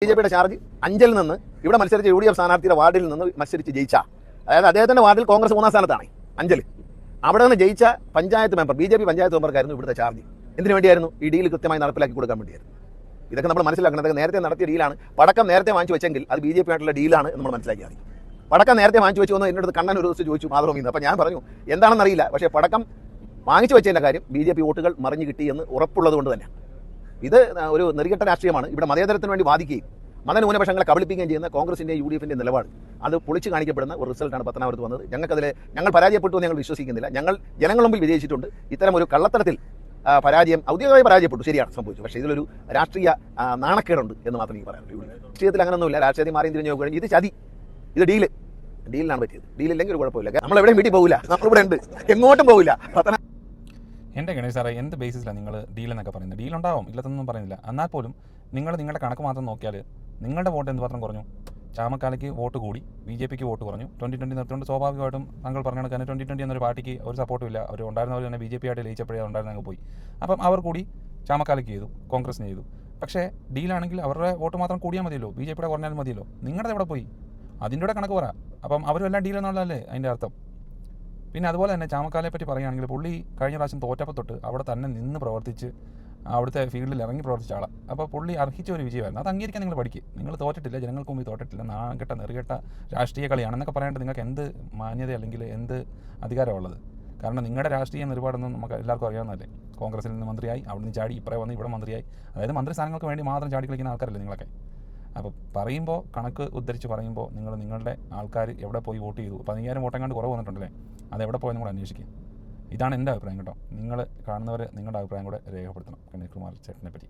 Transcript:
ബിജെപിയുടെ ചാർജ് അഞ്ചലിൽ നിന്ന് ഇവിടെ മത്സരിച്ച യു ഡി എഫ് സ്ഥാനാർത്ഥിയുടെ വാർഡിൽ നിന്ന് മത്സരിച്ച് ജയിച്ച, അതായത് അദ്ദേഹത്തിന്റെ വാർഡിൽ കോൺഗ്രസ് 3-ാം സ്ഥാനത്താണ് അഞ്ചൽ. അവിടെ നിന്ന് ജയിച്ച പഞ്ചായത്ത് മെമ്പർ, ബിജെപി പഞ്ചായത്ത് മെമ്പർക്കായിരുന്നു ഇവിടുത്തെ ചാർജ്. എന്തിനു വേണ്ടിയായിരുന്നു? ഈ ഡീൽ കൃത്യമായി നടപ്പിലാക്കി കൊടുക്കാൻ വേണ്ടിയായിരുന്നു. ഇതൊക്കെ നമ്മൾ മനസ്സിലാക്കണം. നേരത്തെ നടത്തിയ ഡീലാണ്. പടക്കം നേരത്തെ വാങ്ങിച്ചു വെച്ചെങ്കിൽ അത് ബിജെപി ആയിട്ടുള്ള ഡീലാണ് എന്ന് നമ്മൾ മനസ്സിലാക്കിയാൽ മതി. പടക്കം നേരത്തെ വാങ്ങിച്ചു വെച്ചു എന്ന് എന്നോട് കണ്ണൻ ഒരു ദിവസം ചോദിച്ചു മാതൃഭൂമിന്ന്. അപ്പോൾ ഞാൻ പറഞ്ഞു എന്താണെന്നറിയില്ല, പക്ഷേ പടക്കം വാങ്ങിച്ചു വെച്ചതിൻ്റെ കാര്യം ബിജെപി വോട്ടുകൾ മറിഞ്ഞു കിട്ടി എന്ന് ഉറപ്പുള്ളത് കൊണ്ട് തന്നെ ഇത് ഒരു നെറികെട്ട രാഷ്ട്രീയമാണ്. ഇവിടെ മതേതരത്തിന് വേണ്ടി വാദിക്കുകയും മതന്യൂനപക്ഷങ്ങളെ കബളിപ്പിക്കുകയും ചെയ്യുന്ന കോൺഗ്രസിൻ്റെ യു ഡി എഫിൻ്റെ നിലപാട് അത് പൊളിച്ചു കാണിക്കപ്പെടുന്ന ഒരു റിസൾട്ടാണ് പത്തനാപുരത്ത് വന്നത്. ഞങ്ങൾ പരാജയപ്പെട്ടു എന്ന് ഞങ്ങൾ വിശ്വസിക്കുന്നില്ല. ഞങ്ങൾ ജനങ്ങളുടെ മുമ്പിൽ വിജയിച്ചിട്ടുണ്ട്. ഇത്തരം ഒരു കള്ളത്തരത്തിൽ പരാജയം ഔദ്യോഗികമായി പരാജയപ്പെട്ടു, ശരിയാണ്, സംഭവിച്ചു. പക്ഷേ ഇതിലൊരു രാഷ്ട്രീയ നാണക്കേടുണ്ട് എന്ന് മാത്രമേ എനിക്ക് പറയാനുള്ളൂ. രാഷ്ട്രീയത്തിൽ അങ്ങനെയൊന്നുമില്ല. രാഷ്ട്രീയത്തിൽ മാറി തിരിഞ്ഞു നോക്കുകയാണെങ്കിൽ ഇത് ചതി, ഇത് ഡീലിനാണ് പറ്റിയത്. ഡീലില്ലെങ്കിൽ ഒരു കുഴപ്പമില്ല. നമ്മൾ എവിടെയും വീട്ടിൽ പോകില്ല, നമ്മളിവിടെ ഉണ്ട്, എങ്ങോട്ടും പോകില്ല. എൻ്റെ ഗണേഷ് സാറേ, എന്ത് ബേസിസിലാണ് നിങ്ങൾ ഡീലെന്നൊക്കെ പറയുന്നത്? ഡീലുണ്ടാവും, ഇല്ലെന്നൊന്നും പറയുന്നില്ല. എന്നാൽ പോലും നിങ്ങളുടെ കണക്ക് മാത്രം നോക്കിയാൽ നിങ്ങളുടെ വോട്ട് എന്ത് മാത്രം കുറഞ്ഞു? ചാമക്കാലയ്ക്ക് വോട്ട് കൂടി, ബി.ജെ.പിക്ക് വോട്ട് കുറഞ്ഞു. 2020 നിർത്തിക്കൊണ്ട് സ്വാഭാവികമായിട്ടും താങ്കൾ പറഞ്ഞ കണക്കാണ് 2020 എന്നൊരു പാർട്ടിക്ക് ഒരു സപ്പോർട്ടും ഇല്ല. അവർ ഉണ്ടായിരുന്നവർ തന്നെ ബി.ജെ.പി ആയിട്ട് ലയിച്ചപ്പോഴേ ഉണ്ടായിരുന്നങ്ങ് പോയി. അപ്പം അവർ കൂടി ചാമക്കാലയ്ക്ക് ചെയ്തു, കോൺഗ്രസിന് ചെയ്തു. പക്ഷേ ഡീലാണെങ്കിൽ അവരുടെ വോട്ട് മാത്രം കൂടിയാൽ മതിയല്ലോ, ബി.ജെ.പിയുടെ കുറഞ്ഞാലും മതിയല്ലോ. നിങ്ങളുടെ എവിടെ പോയി? അതിൻ്റെ കൂടെ കണക്ക് പറ. അപ്പം അവരും എല്ലാം ഡീലെന്നുള്ളതല്ലേ അതിൻ്റെ അർത്ഥം. പിന്നെ അതുപോലെ തന്നെ ചാമക്കാലയെ പറ്റി പറയുകയാണെങ്കിൽ പുള്ളി കഴിഞ്ഞ പ്രാവശ്യം തോറ്റപ്പോൾ തൊട്ട് അവിടെ തന്നെ നിന്ന് പ്രവർത്തിച്ച് അവിടുത്തെ ഫീൽഡിൽ ഇറങ്ങി പ്രവർത്തിച്ച ആളാണ്. അപ്പോൾ പുള്ളി അർഹിച്ച ഒരു വിജയമായിരുന്നു. അത് അംഗീകരിക്കാൻ നിങ്ങൾ പഠിക്കുക. നിങ്ങൾ തോറ്റിട്ടില്ല, ജനങ്ങൾക്ക് മുമ്പിൽ തോറ്റിട്ടില്ല, നാകെട്ട നെറുകെട്ട രാഷ്ട്രീയ കളിയാണെന്നൊക്കെ പറയാനായിട്ട് നിങ്ങൾക്ക് എന്ത് മാന്യത അല്ലെങ്കിൽ എന്ത് അധികാരമുള്ളത്? കാരണം നിങ്ങളുടെ രാഷ്ട്രീയം ഒരുപാടൊന്നും നമുക്ക് എല്ലാവർക്കും അറിയാവുന്നതല്ലേ. കോൺഗ്രസിൽ നിന്ന് മന്ത്രിയായി, അവിടെ നിന്ന് ചാടി ഇപ്പറേ വന്ന് ഇവിടെ മന്ത്രിയായി. അതായത് മന്ത്രി സ്ഥാനങ്ങൾക്ക് വേണ്ടി മാത്രം ചാടി കളിക്കുന്ന ആൾക്കാരല്ലേ നിങ്ങളൊക്കെ. അപ്പോൾ പറയുമ്പോൾ കണക്ക് ഉദ്ധരിച്ച് പറയുമ്പോൾ നിങ്ങളുടെ ആൾക്കാർ എവിടെ പോയി വോട്ട് ചെയ്തു, 15,000 വോട്ടെങ്ങാണ്ട് കുറവ് വന്നിട്ടുണ്ടല്ലേ, അതെവിടെ പോയെന്ന് കൂടെ അന്വേഷിക്കുക. ഇതാണ് എൻ്റെ അഭിപ്രായം കേട്ടോ. നിങ്ങൾ കാണുന്നവർ നിങ്ങളുടെ അഭിപ്രായം കൂടെ രേഖപ്പെടുത്തണം ഗണേഷ് കുമാർ ചേട്ടനെ പറ്റി.